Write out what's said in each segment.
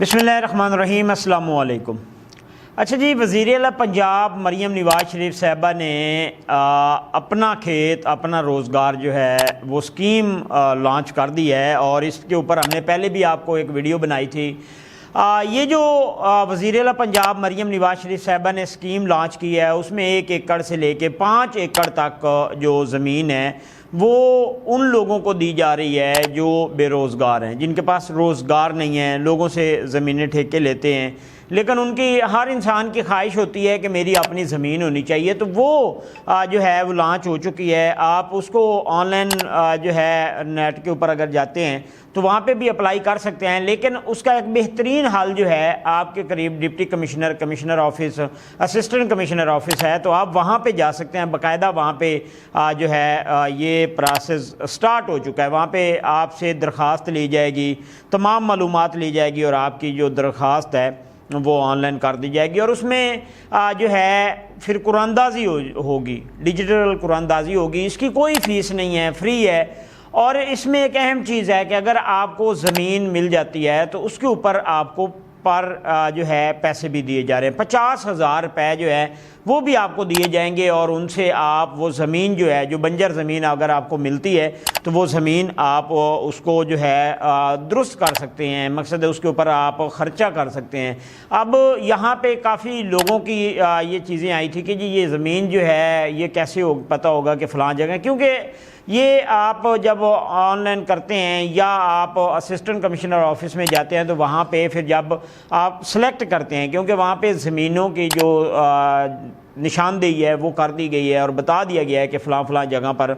बिस्मिल्लाहिर्रहमानिर्रहीम, अस्सलाम वालेकुम। अच्छा जी, वज़ीर आला पंजाब मरियम नवाज़ शरीफ साहबा ने अपना खेत अपना रोज़गार जो है वो स्कीम लॉन्च कर दी है और इसके ऊपर हमने पहले भी आपको एक वीडियो बनाई थी। ये जो वज़ीर आला पंजाब मरियम नवाज़ शरीफ साहबा ने स्कीम लॉन्च की है उसमें 1 एकड़ से लेके 5 एकड़ तक जो ज़मीन है वो उन लोगों को दी जा रही है जो बेरोज़गार हैं, जिनके पास रोज़गार नहीं है, लोगों से ज़मीनें ठेके लेते हैं, लेकिन उनकी हर इंसान की ख्वाहिश होती है कि मेरी अपनी ज़मीन होनी चाहिए। तो वो जो है वो लॉन्च हो चुकी है। आप उसको ऑनलाइन जो है नेट के ऊपर अगर जाते हैं तो वहाँ पे भी अप्लाई कर सकते हैं, लेकिन उसका एक बेहतरीन हल जो है आपके करीब deputy commissioner, commissioner office, assistant commissioner office है, तो आप वहाँ पे जा सकते हैं। बाकायदा वहाँ पे जो है ये प्रोसेस स्टार्ट हो चुका है। वहाँ पे आपसे दरख्वास्त ली जाएगी, तमाम मालूमात ली जाएगी और आपकी जो दरख्वास्त है वो ऑनलाइन कर दी जाएगी और उसमें जो है फिर कुरानदाजी होगी, डिजिटल कुरानदाजी होगी। इसकी कोई फ़ीस नहीं है, फ्री है। और इसमें एक अहम चीज़ है कि अगर आपको ज़मीन मिल जाती है तो उसके ऊपर आपको पर जो है पैसे भी दिए जा रहे हैं। 50,000 रुपये जो है वो भी आपको दिए जाएंगे और उनसे आप वो ज़मीन जो है, जो बंजर ज़मीन अगर आपको मिलती है तो वो ज़मीन आप उसको जो है दुरुस्त कर सकते हैं। मकसद है उसके ऊपर आप ख़र्चा कर सकते हैं। अब यहाँ पे काफ़ी लोगों की ये चीज़ें आई थी कि जी ये ज़मीन जो है ये कैसे पता होगा कि फ़लाँ जगह, क्योंकि ये आप जब ऑनलाइन करते हैं या आप असिस्टेंट कमिश्नर ऑफिस में जाते हैं तो वहाँ पे फिर जब आप सेलेक्ट करते हैं, क्योंकि वहाँ पे ज़मीनों की जो निशानदेही है वो कर दी गई है और बता दिया गया है कि फ़लाँ फ़लाँ जगह पर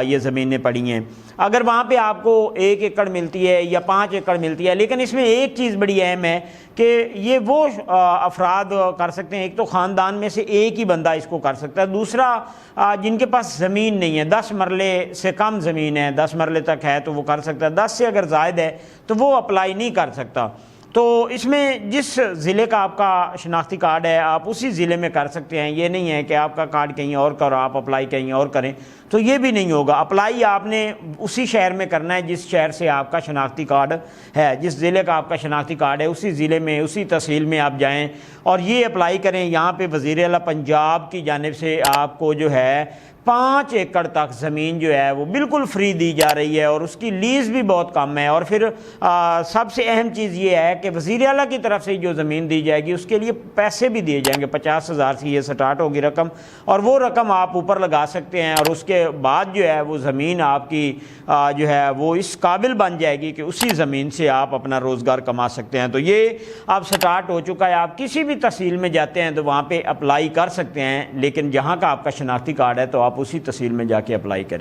ये ज़मीनें पड़ी हैं। अगर वहाँ पे आपको 1 एकड़ मिलती है या 5 एकड़ मिलती है, लेकिन इसमें एक चीज़ बड़ी अहम है कि ये वो अफराद कर सकते हैं, एक तो ख़ानदान में से एक ही बंदा इसको कर सकता है, दूसरा जिनके पास ज़मीन नहीं है, 10 मरले से कम ज़मीन है, 10 मरले तक है तो वो कर सकता है, 10 से अगर ज़ायद है तो वो अप्लाई नहीं कर सकता। तो इसमें जिस ज़िले का आपका शनाख्ती कार्ड है आप उसी ज़िले में कर सकते हैं। ये नहीं है कि आपका कार्ड कहीं और का और आप अप्लाई कहीं और करें, तो ये भी नहीं होगा। अप्लाई आपने उसी शहर में करना है जिस शहर से आपका शनाख्ती कार्ड है, जिस ज़िले का आपका शनाख्ती कार्ड है उसी ज़िले में, उसी तहसील में आप जाएं और ये अप्लाई करें। यहाँ पे वज़ीर आला पंजाब की जानिब से आपको जो है 5 एकड़ तक ज़मीन जो है वो बिल्कुल फ्री दी जा रही है और उसकी लीज़ भी बहुत कम है। और फिर सबसे अहम चीज़ ये है कि वज़ीर आला की तरफ से जो ज़मीन दी जाएगी उसके लिए पैसे भी दिए जाएंगे। 50,000 से ये स्टार्ट होगी रकम और वो रकम आप ऊपर लगा सकते हैं और उसके बाद जो है वो ज़मीन आपकी जो है वो इस काबिल बन जाएगी कि उसी ज़मीन से आप अपना रोज़गार कमा सकते हैं। तो ये अब स्टार्ट हो चुका है। आप किसी भी तहसील में जाते हैं तो वहाँ पर अप्लाई कर सकते हैं, लेकिन जहाँ का आपका शनाख्ती कार्ड है तो आप उसी तहसील में जाके अप्लाई करें।